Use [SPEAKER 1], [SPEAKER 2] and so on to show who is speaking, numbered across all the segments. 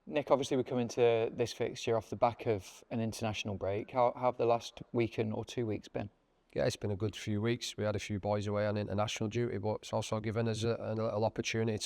[SPEAKER 1] Nick, obviously we're coming to this fixture off the back of an international break. How have the last weekend or 2 weeks been?
[SPEAKER 2] Yeah, it's been a good few weeks. We had a few boys away on international duty, but it's also given us a little opportunity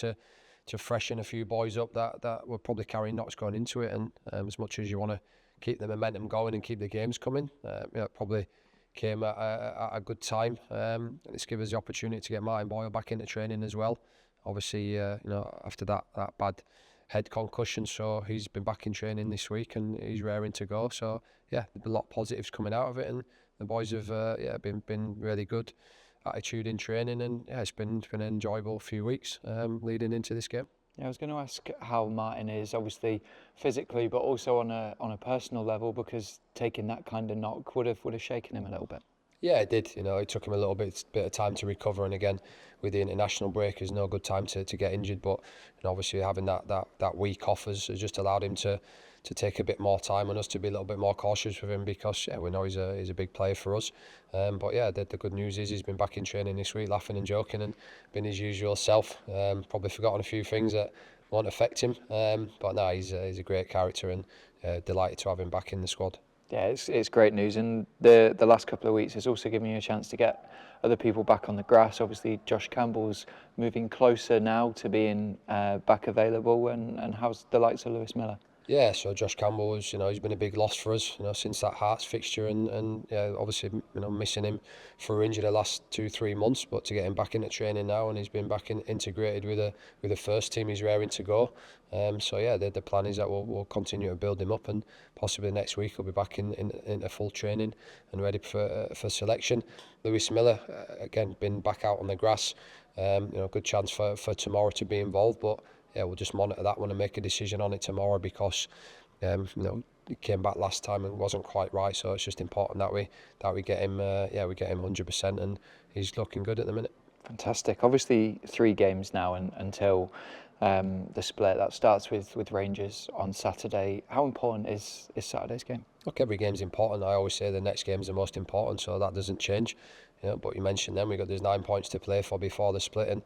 [SPEAKER 2] to freshen a few boys up that were probably carrying knocks going into it. And as much as you want to keep the momentum going and keep the games coming, it probably came at a good time. And it's given us the opportunity to get Martin Boyle back into training as well. Obviously, after that bad head concussion, so he's been back in training this week and he's raring to go. So yeah, a lot of positives coming out of it, and the boys have been really good attitude in training, and yeah, it's been an enjoyable few weeks leading into this game.
[SPEAKER 1] Yeah, I was going to ask how Martin is, obviously physically, but also on a personal level, because taking that kind of knock would have shaken him a little bit.
[SPEAKER 2] Yeah, it did. It took him a little bit of time to recover, and again, with the international break, is no good time to get injured. But obviously, having that week off has just allowed him to take a bit more time and us to be a little bit more cautious with him, because yeah, we know he's a big player for us. But yeah, the good news is he's been back in training this week, laughing and joking, and been his usual self. Probably forgotten a few things that won't affect him. But no, he's a great character, and delighted to have him back in the squad.
[SPEAKER 1] Yeah, it's great news, and the last couple of weeks has also given you a chance to get other people back on the grass. Obviously, Josh Campbell's moving closer now to being back available, and how's the likes of Lewis Miller?
[SPEAKER 2] Yeah, so Josh Campbell was, he's been a big loss for us, since that Hearts fixture, and yeah, obviously, missing him for injury the last 2-3 months, but to get him back into training now, and he's been back integrated with the first team, he's raring to go. So yeah, the plan is that we'll continue to build him up, and possibly next week he'll be back in a full training and ready for selection. Lewis Miller, again, been back out on the grass. Good chance for tomorrow to be involved, but yeah, we'll just monitor that one and make a decision on it tomorrow, because he came back last time and wasn't quite right. So it's just important that we get him. We get him 100%, and he's looking good at the minute.
[SPEAKER 1] Fantastic. Obviously, 3 games now until the split. That starts with Rangers on Saturday. How important is Saturday's game?
[SPEAKER 2] Look, every game's important. I always say the next game's the most important, so that doesn't change. But you mentioned them. There's 9 points to play for before the split, and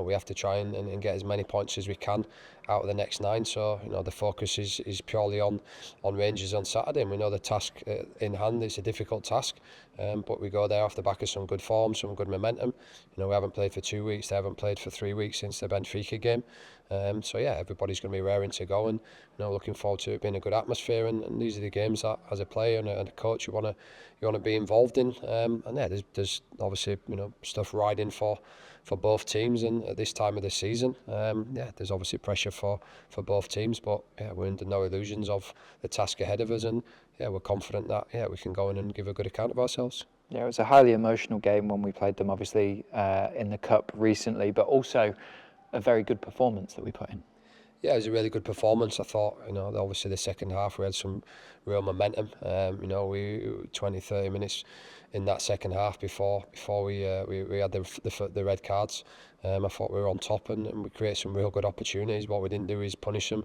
[SPEAKER 2] we have to try and get as many points as we can out of the next 9. So the focus is purely on Rangers on Saturday, and we know the task in hand. It's a difficult task, but we go there off the back of some good form, some good momentum. We haven't played for 2 weeks. They haven't played for 3 weeks since the Benfica game. So yeah, everybody's going to be raring to go, and looking forward to it being a good atmosphere. And these are the games that, as a player and a coach, you want to be involved in. And yeah, there's obviously stuff riding for both teams, and at this time of the season, there's obviously pressure for both teams. But yeah, we're under no illusions of the task ahead of us, and yeah, we're confident that we can go in and give a good account of ourselves.
[SPEAKER 1] Yeah, it was a highly emotional game when we played them, obviously in the cup recently, but also a very good performance that we put in.
[SPEAKER 2] Yeah, it was a really good performance. I thought, obviously the second half we had some real momentum. We 20-30 minutes in that second half before we had the red cards. I thought we were on top, and we created some real good opportunities. What we didn't do is punish them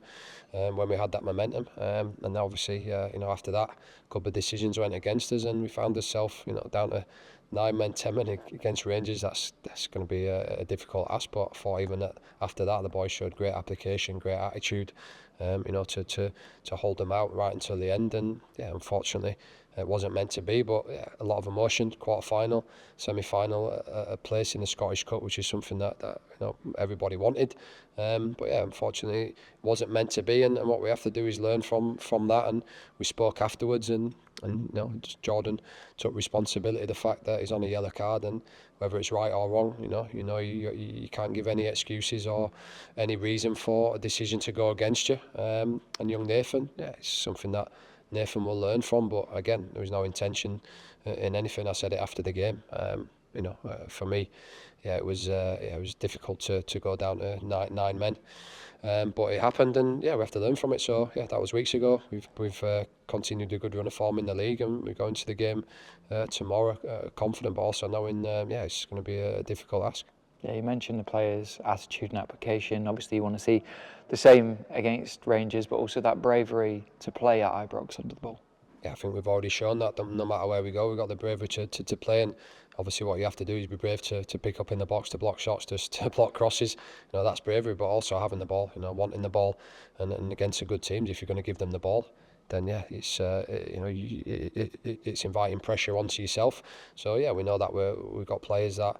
[SPEAKER 2] when we had that momentum. And obviously, after that, a couple of decisions went against us, and we found ourselves, down to 9 men, 10 men against Rangers. That's going to be a difficult ask. But I thought even after that, the boys showed great application, great attitude, to hold them out right until the end. And yeah, unfortunately, it wasn't meant to be. But yeah, a lot of emotion. Quarter-final, semi-final, a place in the Scottish Cup, which is something that everybody wanted. But yeah, unfortunately, it wasn't meant to be. And what we have to do is learn from that. And we spoke afterwards, and Jordan took responsibility of the fact that he's on a yellow card, and whether it's right or wrong, you can't give any excuses or any reason for a decision to go against you. And young Nathan, yeah, it's something that Nathan will learn from. But again, there was no intention in anything. I said it after the game. For me, yeah, it was difficult to go down to nine men. But it happened, and yeah, we have to learn from it. So yeah, that was weeks ago. We've continued a good run of form in the league, and we go into the game tomorrow confident, but also knowing it's going to be a difficult ask.
[SPEAKER 1] Yeah, you mentioned the players' attitude and application. Obviously, you want to see the same against Rangers, but also that bravery to play at Ibrox under the ball.
[SPEAKER 2] I think we've already shown that no matter where we go, we've got the bravery to play. And obviously what you have to do is be brave to pick up in the box, to block shots, to block crosses. That's bravery, but also having the ball, wanting the ball, and against the good teams, if you're going to give them the ball, then it's it's inviting pressure onto yourself. So we know that we've got players that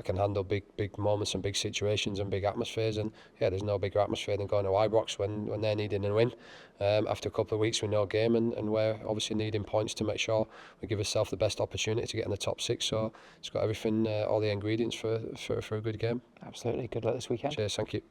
[SPEAKER 2] can handle big moments and big situations and big atmospheres. And there's no bigger atmosphere than going to Ibrox when they're needing a win. After a couple of weeks with no game, and we're obviously needing points to make sure we give ourselves the best opportunity to get in the top 6. So it's got everything, all the ingredients for a good game.
[SPEAKER 1] Absolutely. Good luck this weekend.
[SPEAKER 2] Cheers, thank you.